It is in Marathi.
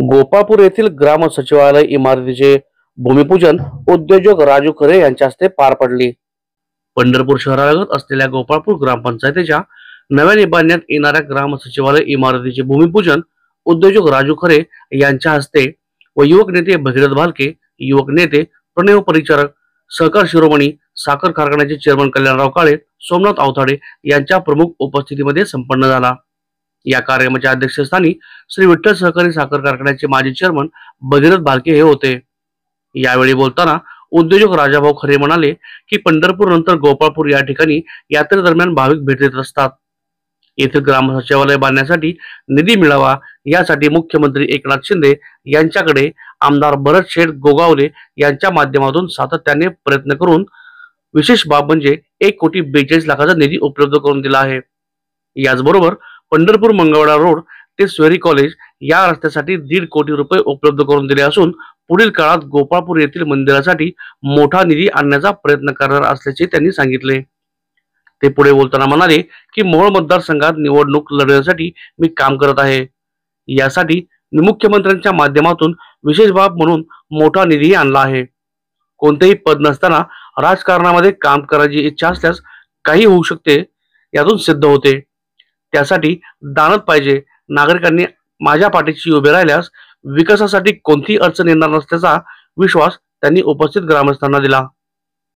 गोपाळपूर येथील ग्राम सचिवालय इमारतीचे भूमिपूजन उद्योजक राजू खरे यांच्या हस्ते पार पडले। पंढरपूर शहरालगत असलेल्या गोपाळपूर ग्रामपंचायतीच्या नव्याने बांधण्यात येणाऱ्या ग्राम सचिवालय इमारतीचे भूमिपूजन उद्योजक राजू खरे यांच्या हस्ते व युवक नेते भगीरथ भालके, युवक नेते प्रणव परिचारक, सहकार शिरोमणी साखर कारखान्याचे चेअरमन कल्याणराव काळे, सोमनाथ आवताडे यांच्या प्रमुख उपस्थितीमध्ये संपन्न झाला। या कार्यक्रमाच्या अध्यक्षस्थानी श्री विठ्ठल सहकारी साखर कारखान्याचे माजी चेअरमन भगीरथ भालके हे होते। यावेळी बोलताना उद्योजक राजाभाऊ खरे म्हणाले की पंढरपूर नंतर गोपाळपूर या ठिकाणी यात्रेदरम्यान भाविक भेट देत असतात। येथे ग्राम सचिवालय बांधण्यासाठी निधी मिळावा यासाठी मुख्यमंत्री एकनाथ शिंदे यांच्याकडे आमदार भरत शेठ गोगावले यांच्या माध्यमातून सातत्याने प्रयत्न करून विशेष बाब म्हणजे 1,42,00,000 निधी उपलब्ध करून दिला आहे। याचबरोबर पंढरपूर मंगळवाडा रोड ते सोयरी कॉलेज या रस्त्यासाठी 1.5 कोटी रुपये उपलब्ध करून दिले असून पुढील काळात गोपाळपूर येथील मंदिरासाठी मोठा निधी आणण्याचा प्रयत्न करणार असल्याचे त्यांनी सांगितले। ते पुढे बोलताना म्हणाले की मोहोळ मतदारसंघात निवडणूक लढवण्यासाठी मी काम करत आहे। यासाठी मी मुख्यमंत्र्यांच्या माध्यमातून विशेष बाब म्हणून मोठा निधी आणला आहे। कोणतेही पद नसताना राजकारणामध्ये काम करायची इच्छा असल्यास काही होऊ शकते, यातून सिद्ध होते। त्यासाठी दानत पाहिजे। नागरिकांनी माझ्या पाठीशी उभे राहिल्यास विकासासाठी कोणतीही अडचण येणार नसल्याचा विश्वास त्यांनी उपस्थित ग्रामस्थांना दिला।